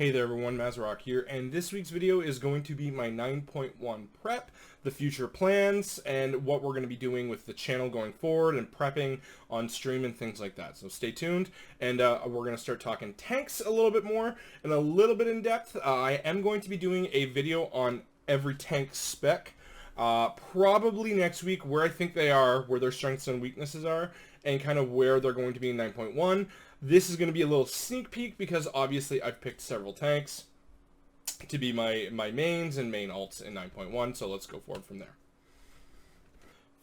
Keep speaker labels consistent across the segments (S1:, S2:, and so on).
S1: Hey there everyone, Mazrock here, and this week's video is going to be my 9.1 prep, the future plans, and what we're going to be doing with the channel going forward and prepping on stream and things like that. So stay tuned, and we're going to start talking tanks a little bit more and a little bit in depth. I am going to be doing a video on every tank spec, probably next week, where I think they are, where their strengths and weaknesses are, and kind of where they're going to be in 9.1. This is going to be a little sneak peek because obviously I've picked several tanks to be my mains and main alts in 9.1, so let's go forward from there.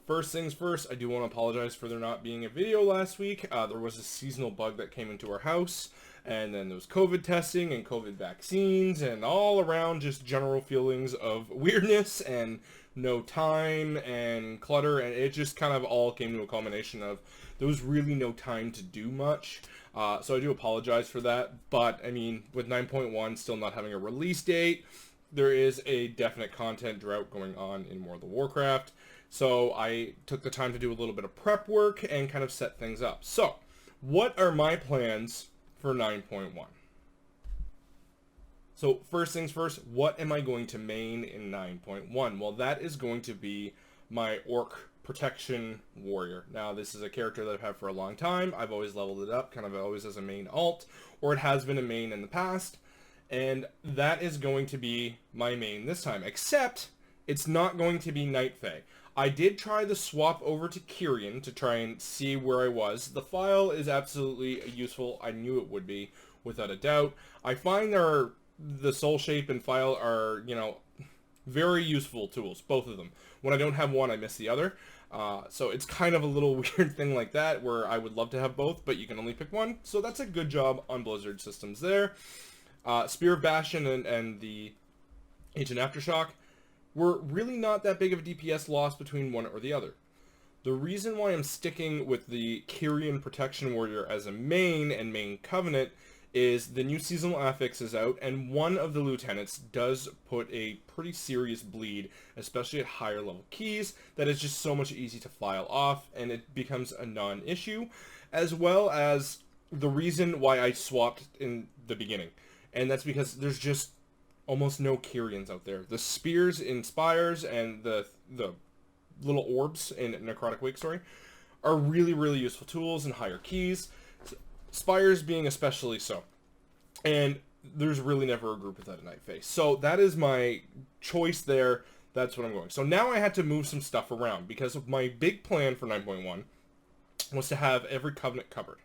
S1: First things first, I do want to apologize for there not being a video last week. There was a seasonal bug that came into our house, and then there was COVID testing and COVID vaccines and all around just general feelings of weirdness and no time and clutter, and it just kind of all came to a culmination of there was really no time to do much. So I do apologize for that, but I mean, with 9.1 still not having a release date, there is a definite content drought going on in World of Warcraft. So I took the time to do a little bit of prep work and kind of set things up. So what are my plans for 9.1? So first things first, what am I going to main in 9.1? Well, that is going to be my Orc Protection Warrior. Now, this is a character that I've had for a long time. I've always leveled it up, kind of always as a main alt, or it has been a main in the past, and that is going to be my main this time, except it's not going to be Night Fae. I did try the swap over to Kyrian to try and see where I was. The file is absolutely useful. I knew it would be, without a doubt. I find the soul shape and file are, you know, very useful tools, both of them. When I don't have one, I miss the other. So it's kind of a little weird thing like that, where I would love to have both, but you can only pick one. So that's a good job on Blizzard systems there. Spear of Bastion and the Ancient Aftershock were really not that big of a DPS loss between one or the other. The reason why I'm sticking with the Kyrian Protection Warrior as a main and main covenant is the new seasonal affix is out, and one of the lieutenants does put a pretty serious bleed, especially at higher level keys, that is just so much easy to file off, and it becomes a non-issue, as well as the reason why I swapped in the beginning, and that's because there's just almost no Kyrians out there. The spears in Spires and the little orbs in Necrotic Wake, are really, really useful tools in higher keys. Spires being especially so. And there's really never a group without a Night Fae. So that is my choice there. That's what I'm going. So now I had to move some stuff around because of my big plan for 9.1 was to have every covenant covered,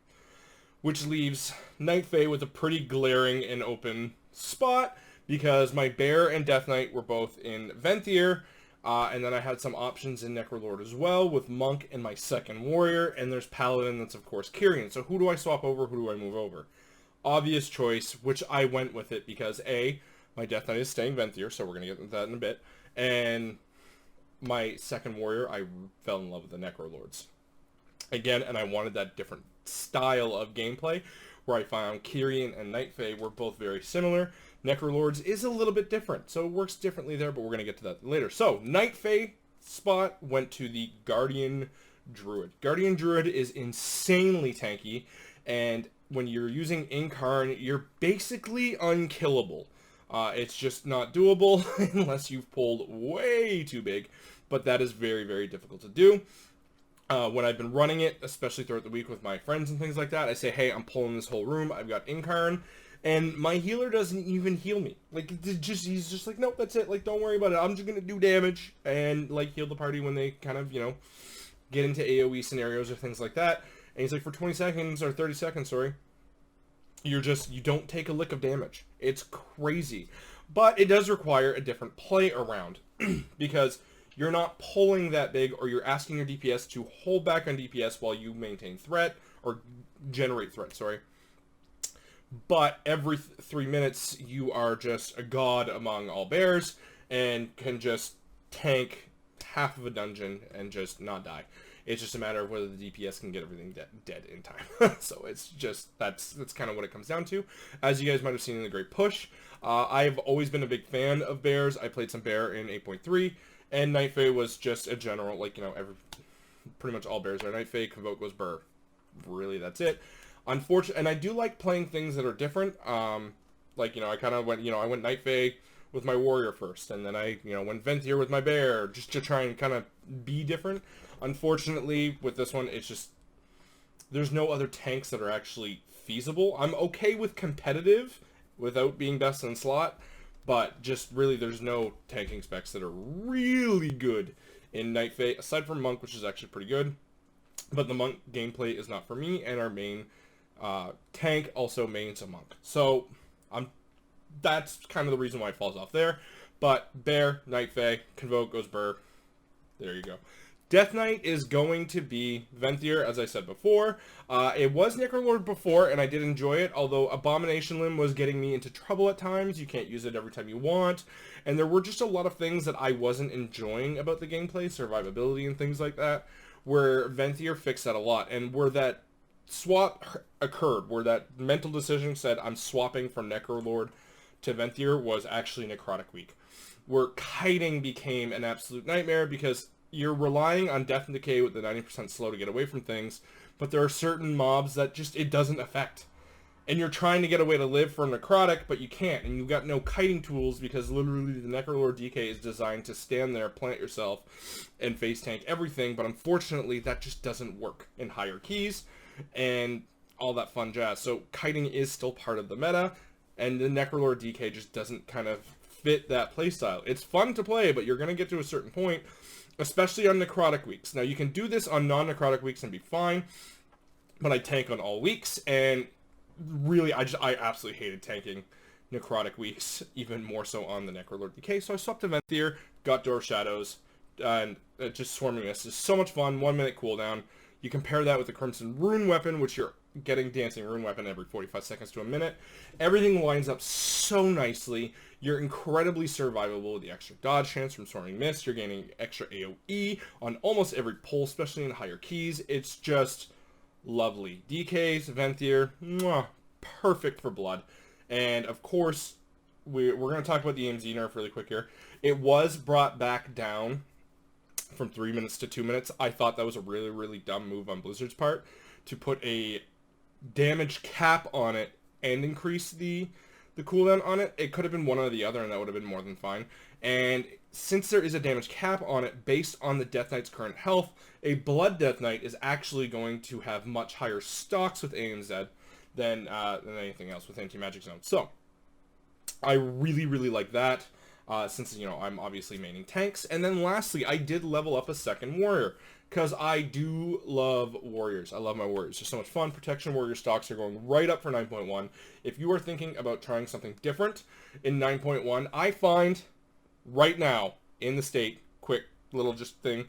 S1: which leaves Night Fae with a pretty glaring and open spot because my Bear and Death Knight were both in Venthyr. And then I had some options in Necrolord as well with Monk and my second Warrior, and there's Paladin that's of course Kyrian. So who do I swap over, who do I move over? Obvious choice, which I went with it because A, my Death Knight is staying Venthyr, so we're going to get into that in a bit, and my second Warrior, I fell in love with the Necrolords. Again, and I wanted that different style of gameplay, where I found Kyrian and Night Fae were both very similar. Necrolords is a little bit different, so it works differently there, but we're going to get to that later. So, Night Fae spot went to the Guardian Druid. Guardian Druid is insanely tanky, and when you're using Incarn, you're basically unkillable. It's just not doable unless you've pulled way too big, but that is very, very difficult to do. When I've been running it, especially throughout the week with my friends and things like that, I say, hey, I'm pulling this whole room, I've got Incarn, and my healer doesn't even heal me. Like, he's just like, nope, that's it. Like, don't worry about it. I'm just going to do damage and, like, heal the party when they kind of, you know, get into AoE scenarios or things like that. And he's like, for 20 seconds, or 30 seconds, you don't take a lick of damage. It's crazy. But it does require a different play around because you're not pulling that big, or you're asking your DPS to hold back on DPS while you maintain threat, or generate threat, But every 3 minutes, you are just a god among all bears, and can just tank half of a dungeon and just not die. It's just a matter of whether the DPS can get everything dead in time. So it's just, that's kind of what it comes down to. As you guys might have seen in the Great Push, I've always been a big fan of bears. I played some bear in 8.3, and Night Fae was just a general, like, you know, pretty much all bears are Night Fae. Convoke goes burr. Really, that's it. Unfortunately, and I do like playing things that are different. Like, I kind of went, I went Night Fae with my warrior first, and then I, went Venthyr with my bear, just to try and kind of be different. Unfortunately, with this one, it's just, there's no other tanks that are actually feasible. I'm okay with competitive without being best in slot, but just really there's no tanking specs that are really good in Night Fae, aside from Monk, which is actually pretty good. But the Monk gameplay is not for me, and our main tank also mains a Monk. So that's kind of the reason why it falls off there. But Bear, Night Fae, Convoke goes Burr. There you go. Death Knight is going to be Venthyr, as I said before. It was Necrolord before, and I did enjoy it, although Abomination Limb was getting me into trouble at times. You can't use it every time you want. And there were just a lot of things that I wasn't enjoying about the gameplay, survivability and things like that, where Venthyr fixed that a lot. And where that swap occurred, where that mental decision said, I'm swapping from Necrolord to Venthyr, was actually Necrotic Week. Where kiting became an absolute nightmare, because you're relying on Death and Decay with the 90% slow to get away from things, but there are certain mobs that just, it doesn't affect. And you're trying to get a way to live for Necrotic, but you can't, and you've got no kiting tools, because literally the Necrolord DK is designed to stand there, plant yourself, and face tank everything, but unfortunately that just doesn't work in higher keys, and all that fun jazz. So kiting is still part of the meta, and the Necrolord DK just doesn't kind of fit that playstyle. It's fun to play, but you're going to get to a certain point, especially on Necrotic weeks. Now, you can do this on non-Necrotic weeks and be fine, but I tank on all weeks, and really, I absolutely hated tanking Necrotic weeks, even more so on the Necrolord DK, so I swapped to Venthyr, got Door of Shadows, and just Swarming Mist is so much fun, 1 minute cooldown. You compare that with the Crimson Rune weapon, which you're getting Dancing Rune weapon every 45 seconds to a minute. Everything lines up so nicely. You're incredibly survivable with the extra dodge chance from Swarming Mist. You're gaining extra AoE on almost every pull, especially in higher keys. It's just lovely. DKs, Venthyr, mwah, perfect for blood. And of course, we're going to talk about the Emg Nerf really quick here. It was brought back down from 3 minutes to 2 minutes. I thought that was a really, really dumb move on Blizzard's part to put a damage cap on it and increase the cooldown on it. It could have been one or the other, and that would have been more than fine. And since there is a damage cap on it based on the Death Knight's current health, a Blood Death Knight is actually going to have much higher stocks with ANZ than anything else with Anti-Magic Zone. So I really, really like that, since, I'm obviously maining tanks. And then lastly, I did level up a second warrior, because I do love warriors. I love my warriors. They're so much fun. Protection Warrior stocks are going right up for 9.1. If you are thinking about trying something different in 9.1, I find right now in the state, quick little just thing,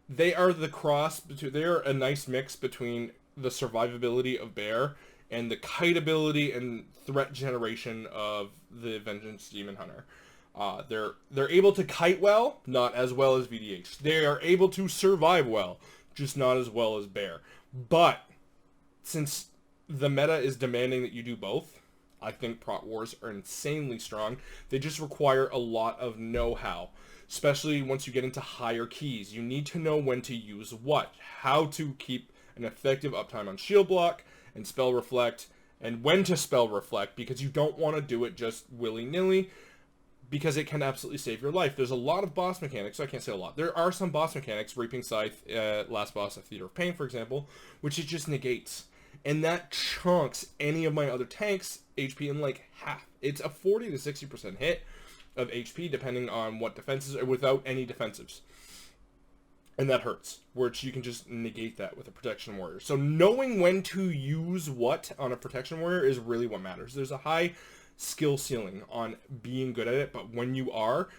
S1: they are the cross between, they're a nice mix between the survivability of Bear and the kite ability and threat generation of the Vengeance Demon Hunter. They're able to kite well, not as well as VDH. They are able to survive well, just not as well as Bear. But since the meta is demanding that you do both, I think Prot Wars are insanely strong. They just require a lot of know-how, especially once you get into higher keys. You need to know when to use what, how to keep an effective uptime on shield block and spell reflect, and when to spell reflect, because you don't want to do it just willy-nilly, because it can absolutely save your life. There's a lot of boss mechanics, so I can't say a lot. There are some boss mechanics, Reaping Scythe, last boss of Theater of Pain, for example, which it just negates. And that chunks any of my other tanks' HP in like half. It's a 40 to 60% hit of HP, depending on what defenses, or without any defensives. And that hurts, which you can just negate that with a Protection Warrior. So knowing when to use what on a Protection Warrior is really what matters. There's a high skill ceiling on being good at it, but when you are,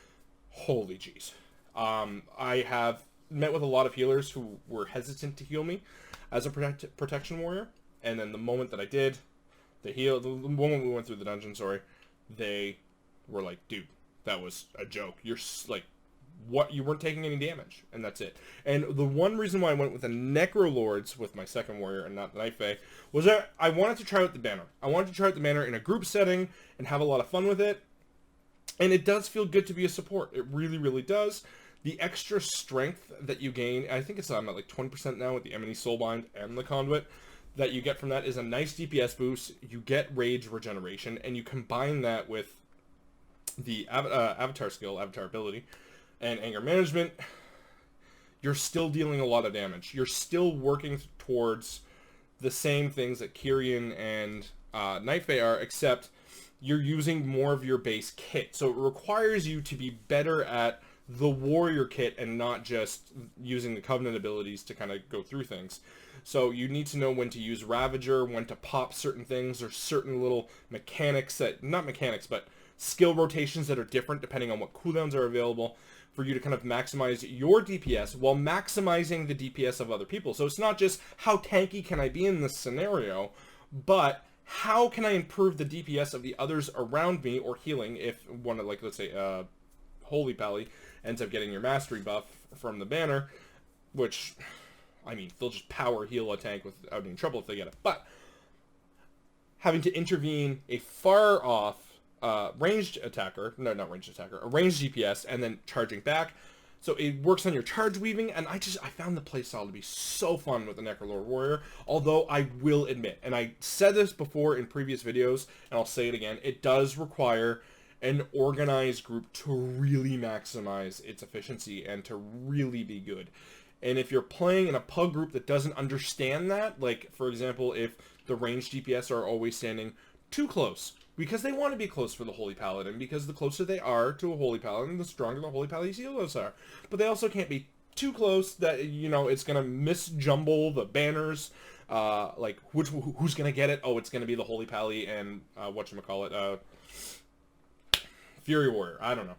S1: holy jeez. I have met with a lot of healers who were hesitant to heal me as a Protection Warrior, and then the moment that I did, the moment we went through the dungeon, they were like, dude, that was a joke. You're like, what? You weren't taking any damage, and that's it. And the one reason why I went with the Necrolords with my second warrior and not the Night Fae was that I wanted to try out the banner. I wanted to try out the banner in a group setting and have a lot of fun with it. And it does feel good to be a support. It really, really does. The extra strength that you gain, I think I'm at like 20% now with the Emg Soulbind and the Conduit. that you get from that is a nice DPS boost. You get rage regeneration, and you combine that with the avatar skill, avatar ability, and anger management. You're still dealing a lot of damage. You're still working towards the same things that Kyrian and Night Fae are, except you're using more of your base kit. So it requires you to be better at the warrior kit and not just using the Covenant abilities to kind of go through things. So you need to know when to use Ravager, when to pop certain things, or certain little mechanics that, not mechanics, but skill rotations that are different depending on what cooldowns are available, for you to kind of maximize your DPS while maximizing the DPS of other people. So it's not just how tanky can I be in this scenario, but how can I improve the DPS of the others around me, or healing if one of, like, let's say, Holy Pally ends up getting your mastery buff from the banner, which, I mean, they'll just power heal a tank without any trouble if they get it. But having to intervene a far off ranged attacker, no, not ranged attacker, a ranged DPS, and then charging back. So it works on your charge weaving, and I found the playstyle to be so fun with the Necrolord Warrior. Although I will admit, and I said this before in previous videos, and I'll say it again, it does require an organized group to really maximize its efficiency and to really be good. And if you're playing in a pug group that doesn't understand that, like, for example, if the ranged DPS are always standing too close, because they want to be close for the Holy Paladin, because the closer they are to a Holy Paladin, the stronger the Holy Paladin's healers are. But they also can't be too close that, you know, it's going to misjumble the banners, like, who's going to get it? Oh, it's going to be the Holy Pally and, whatchamacallit, Fury Warrior. I don't know.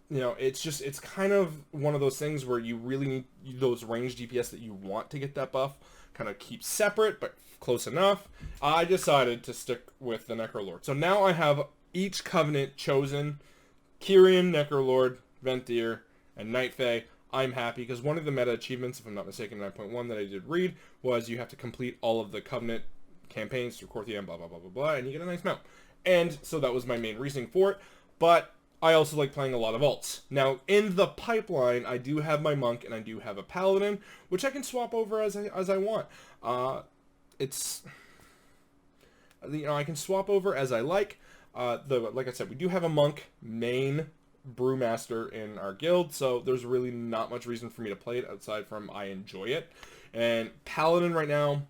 S1: You know, it's kind of one of those things where you really need those ranged DPS that you want to get that buff, kind of keep separate, but close enough. I decided to stick with the Necrolord. So now I have each Covenant chosen: Kyrian, Necrolord, Venthyr, and Night Fae. I'm happy because one of the meta achievements, if I'm not mistaken, 9.1 that I did read, was you have to complete all of the Covenant campaigns through Korthia and blah, blah, blah, blah, blah, and you get a nice mount. And so that was my main reasoning for it. But I also like playing a lot of alts. Now, in the pipeline, I do have my Monk and I do have a Paladin, which I can swap over as I want. It's, you know, I can swap over as I like. Like I said, we do have a Monk main Brewmaster in our guild, so there's really not much reason for me to play it outside from I enjoy it. And Paladin right now,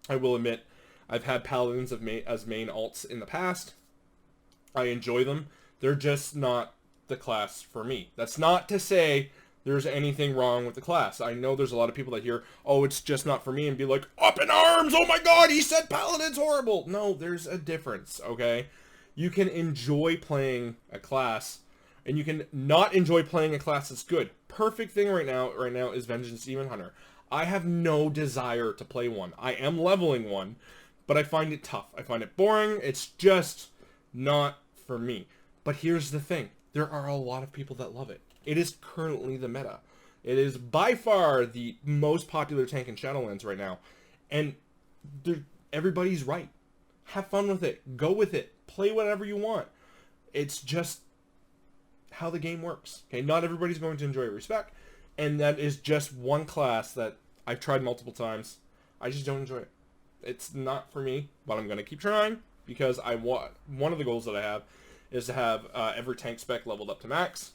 S1: I will admit, I've had Paladins as main alts in the past. I enjoy them. They're just not the class for me. That's not to say there's anything wrong with the class. I know there's a lot of people that hear, oh, it's just not for me, and be like, up in arms, oh my god, he said Paladin's horrible. No, there's a difference, okay? You can enjoy playing a class, and you can not enjoy playing a class that's good. Perfect thing right now is Vengeance Demon Hunter. I have no desire to play one. I am leveling one, but I find it tough. I find it boring. It's just not for me. But here's the thing. There are a lot of people that love it. It is currently the meta. It is by far the most popular tank in Shadowlands right now. And everybody's right. Have fun with it. Go with it. Play whatever you want. It's just how the game works. Okay, not everybody's going to enjoy Respect. And that is just one class that I've tried multiple times. I just don't enjoy it. It's not for me, but I'm going to keep trying because one of the goals that I have is to have every tank spec leveled up to max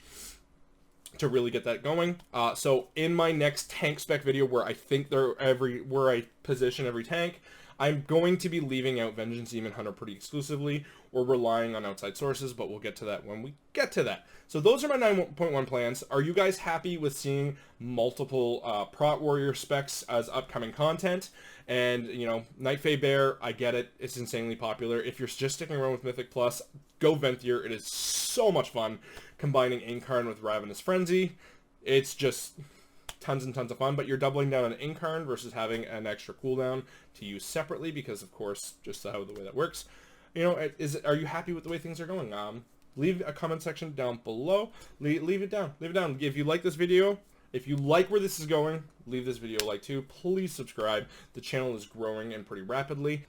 S1: to really get that going. So in my next tank spec video, where I think where I position every tank, I'm going to be leaving out Vengeance Demon Hunter pretty exclusively, or relying on outside sources, but we'll get to that when we get to that. So those are my 9.1 plans. Are you guys happy with seeing multiple Prot Warrior specs as upcoming content? And, you know, Night Fae Bear, I get it. It's insanely popular. If you're just sticking around with Mythic Plus, go Venthyr. It is so much fun combining Incarn with Ravenous Frenzy. It's just tons and tons of fun, but you're doubling down on Incarn versus having an extra cooldown to use separately because, of course, just how the way that works. You know, are you happy with the way things are going? Leave a comment section down below. Leave it down. Leave it down. If you like this video, if you like where this is going, leave this video a like too. Please subscribe. The channel is growing and pretty rapidly.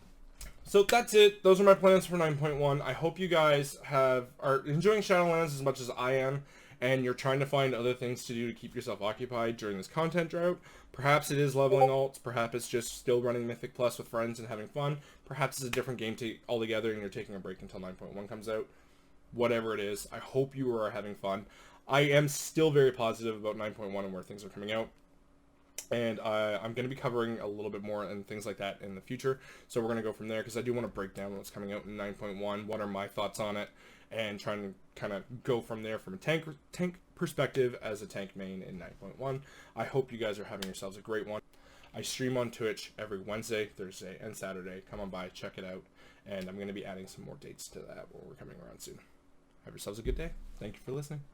S1: So that's it. Those are my plans for 9.1. I hope you guys are enjoying Shadowlands as much as I am. and you're trying to find other things to do to keep yourself occupied during this content drought, perhaps it is leveling alts, perhaps it's just still running Mythic Plus with friends and having fun, perhaps it's a different game altogether and you're taking a break until 9.1 comes out. Whatever it is, I hope you are having fun. I am still very positive about 9.1 and where things are coming out. And I'm going to be covering a little bit more and things like that in the future. So we're going to go from there because I do want to break down what's coming out in 9.1, what are my thoughts on it, and trying to kind of go from there from a tank perspective as a tank main in 9.1. I hope you guys are having yourselves a great one. I stream on Twitch every Wednesday, Thursday, and Saturday. Come on by, check it out. And I'm going to be adding some more dates to that when we're coming around soon. Have yourselves a good day. Thank you for listening.